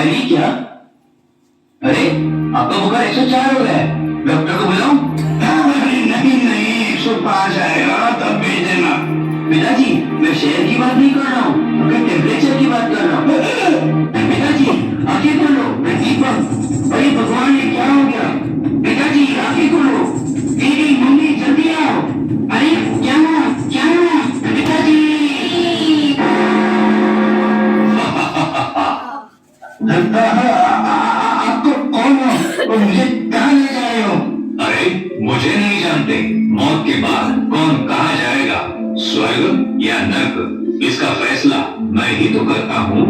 दवाई क्या? अरे आपका बुखार 104 हो गया है, डॉक्टर को बुलाऊं? नहीं नहीं 105 आएगा तब भेज देना। पिताजी मैं शहर की बात नहीं कर रहा हूँ, मैं टेम्परेचर की बात कर रहा हूँ। पिताजी आंखें खोलो, मैं ठीक हूँ। अरे भगवान ये क्या हो गया? पिताजी आंखें खोलो, मेरी मम्मी जल्दी आओ। अरे क्या क्या पिताजी? आपको कौन हो और मुझे कहाँ ले जा रहे हो? अरे मुझे नहीं जानते, मौत के बाद कौन कहाँ जाएगा, स्वर्ग या नर्क, इसका फैसला मैं ही तो करता हूँ।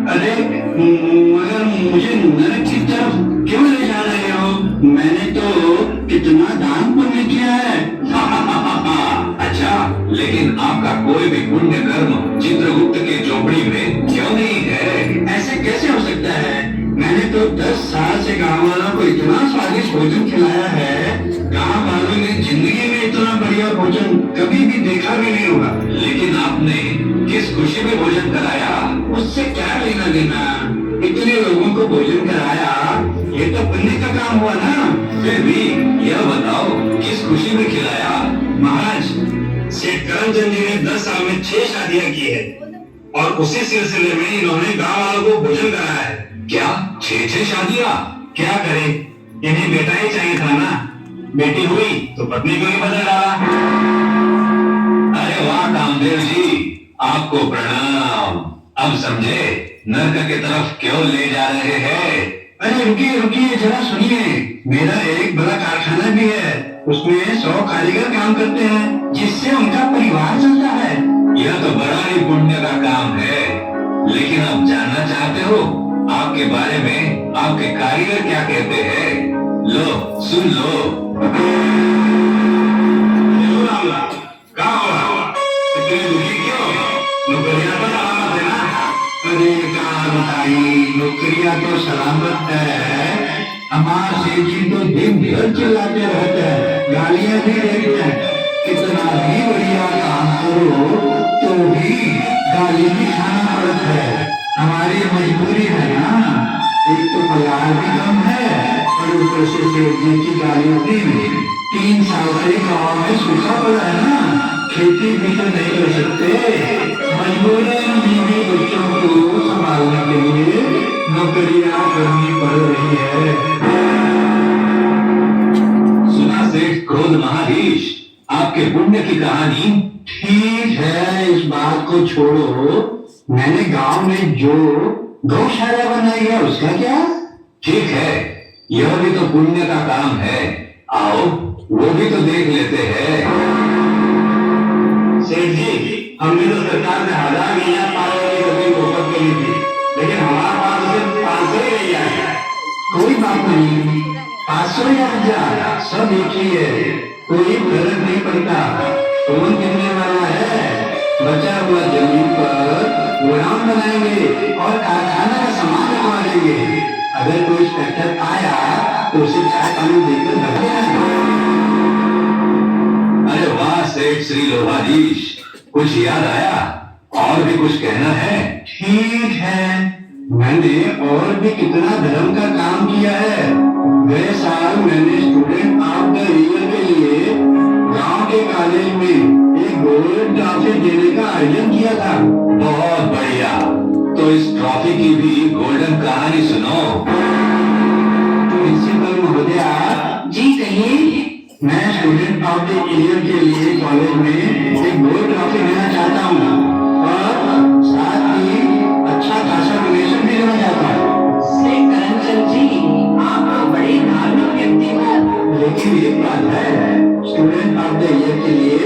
अरे मगर मुझे नर्क की तरफ क्यों ले जा रहे हो? मैंने तो कितना दान पुण्य किया है। अच्छा, लेकिन आपका कोई भी पुण्य कर्म चित्रगुप्त के झोपड़ी में क्यों नहीं है? ऐसे कैसे हो सकता है? मैंने तो 10 साल से गांव वालों को इतना स्वादिष्ट भोजन खिलाया है, गांव वालों ने जिंदगी में इतना बढ़िया भोजन कभी भी देखा भी नहीं होगा। लेकिन आपने किस खुशी में भोजन कराया? उससे क्या लेना देना? इतने लोगों को भोजन कराया, ये तो पुण्य का काम हुआ ना। फिर भी यह बताओ किस खुशी में खिलाया? महाराज, सेठ करमचंद जी ने 10 साल में 6 शादियां की है और उसी सिलसिले में इन्होंने गांव वालों को भोजन कराया है। क्या 6 शादियां? क्या करें, इन्हें बेटा ही चाहिए था ना, बेटी हुई तो पत्नी को ही बदल डाला। अरे वाह कामदेव जी, आपको प्रणाम। अब समझे नर्क की तरफ क्यों ले जा रहे हैं? अरे रुकिए रुकिए जरा सुनिए, मेरा एक बड़ा कारखाना भी है, उसमें 100 कारीगर काम करते हैं, जिससे उनका परिवार चलता है। यह तो बड़ा ही पुण्य का काम है, लेकिन आप जानना चाहते हो आपके बारे में आपके कारीगर क्या कहते हैं? लो सुन लो। इतने दुखी क्यों? नौकरियां तो सलामत है ना? अरे कहाँ बताई, नौकरियां तो सलामत है। हमारे सेठ जी तो दिन भर चिल्लाते रहते हैं, गालियां भी देते हैं। कितना भी बढ़िया काम करो तो भी गाली भी खाना पड़ता है। हमारी मजबूरी है ना, एक तो पगार भी कम है और ऊपर से सेठ जी की गालियां भी। 3 साल से गाँव में सूखा पड़ा है ना, खेती भी तो नहीं कर सकते, मजबूरन बीवी बच्चों को संभालने के लिए नौकरियां करनी पड़ रही है। सुना सेठ क्रोध महाधीश, आपके पुण्य की कहानी? ठीक है, इस बात को छोड़ो, मैंने गांव में जो गौशाला बनाई है उसका क्या? ठीक है, यह भी तो पुण्य का काम है, आओ वो भी तो देख लेते हैं। सेठ जी, हमने तो सरकार से 1000 गैया पालने की जमीन रोकत करी थी, लेकिन हमारे पास सिर्फ 500 ही गैया है। कोई बात नहीं, 500 या 1000 सब एक ही है, कोई फर्क नहीं पड़ता। कौन गिनने वाला है? बचा हुआ जमीन पर गोदाम बनाएंगे और कारखाना का सामान रखवा देंगे। अगर कोई ट्रैक्टर आया तो उसे चाय पानी देकर भर देना। अरे वाह सेठ श्री लोहाधीश, कुछ याद आया? और भी कुछ कहना है? ठीक है, मैंने और भी कितना धर्म का काम किया है। गए साल मैंने स्टूडेंट ऑफ द ईयर के लिए गांव के कॉलेज में एक गोल्ड ट्रॉफी देने का आयोजन किया था। बहुत बढ़िया, तो इस ट्रॉफी की भी गोल्डन कहानी सुनो। प्रिंसिपल महोदया जी कहिए। मैं स्टूडेंट ऑफ द ईयर के लिए कॉलेज में एक गोल्ड ट्रॉफी देना चाहता हूँ और साथ ही अच्छा खासा डोनेशन भी देना चाहता हूँ। करमचंद जी, आप तो बड़े धार्मिक व्यक्ति हो, लेकिन एक बात है, स्टूडेंट ऑफ द ईयर के लिए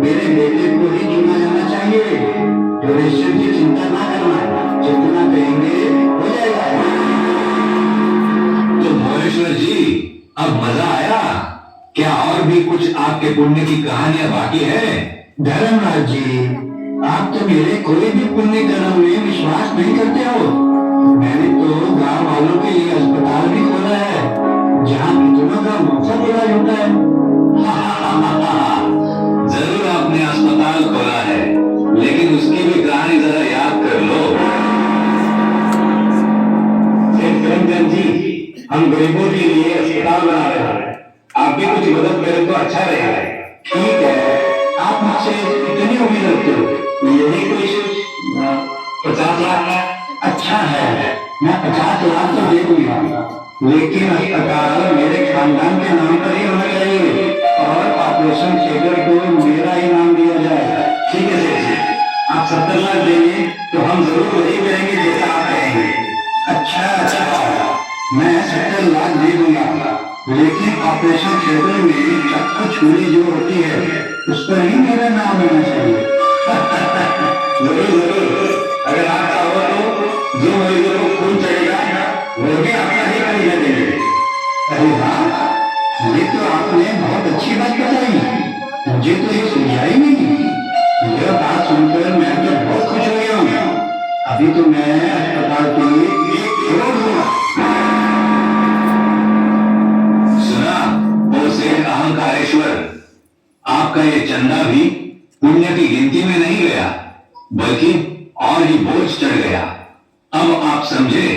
मेरे बेटे को ही चुना जाना चाहिए। डोनेशन की चिंता ना करना, जितना कहेंगे हो जाएगा। तो भुवनेश्वर जी, अब मजा आया क्या? और भी कुछ आपके पुण्य की कहानियां बाकी है? धर्मराज जी, आप तो मेरे कोई भी पुण्य कर्म में विश्वास नहीं करते हो। मैंने तो गांव वालों के लिए अस्पताल भी खोला है, जहाँ कितनों का मुफ्त इलाज होता है। जरूर आपने अस्पताल खोला है, लेकिन उसकी भी कहानी जरा याद कर लो। हम गरीबों के लिए अस्पताल बना रहे हैं, आप भी कुछ मदद करें तो अच्छा रहेगा। ठीक है, आप मुझसे कितनी उम्मीद रखते हो? यही कुछ 50 लाख। अच्छा है, मैं 50 लाख तो दे दूंगा, लेकिन अस्पताल मेरे खानदान के नाम पर ही होना चाहिए और ऑपरेशन थिएटर को मेरा ही नाम दिया जाए। ठीक है सेठ जी, आप 70 लाख देंगे तो हम जरूर वही करेंगे जैसा आप कहेंगे। अच्छा, मैं 70 लाख दे दूंगा, लेकिन ऑपरेशन थिएटर में चाकू छुरी जो होती है उस पर ही मेरा नाम होना चाहिए। जरूर जरूर, अगर आप चाहो तो जो मरीजों को खून चढ़ेगा वो भी अपना ही खरीद देंगे। अरे वाह, ये तो आपने बहुत अच्छी बात बताई, मुझे तो ये सुझाई नहीं। यह बात सुनकर मैं तो बहुत खुश हो गया हूँ। अभी तो मैं अस्पताल के लिए 1 करोड़ दूंगा। सुना उसे अहंकारेश्वर, आपका ये चंदा भी पुण्य की गिनती में नहीं गया, बल्कि और ही बोझ चढ़ गया। अब आप समझे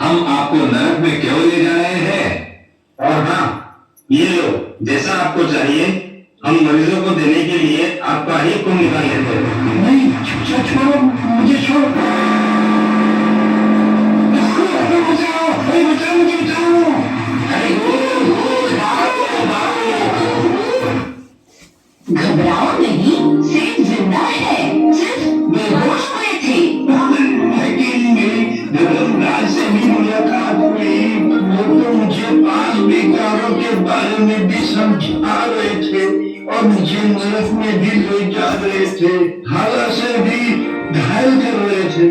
हम आपको नरक में क्यों ले जा रहे हैं। और हाँ, ये लो, जैसा आपको चाहिए हम मरीजों को देने के लिए आपका ही खून निकाल लेते हैं। नहीं, छोड़ो, मुझे छोड़ो। बचाओ, मुझे बचाओ। घबराओ नहीं, सेठ जिंदा है, सिर्फ बेहोश हुए थे। लेकिन मेरी धर्मराज से भी मुलाकात हुई, वो तो मुझे 5 बेकारों के बारे में भी समझा रहे थे और मुझे नरक में भी ले जा रहे थे, हाला से भी घायल कर रहे थे।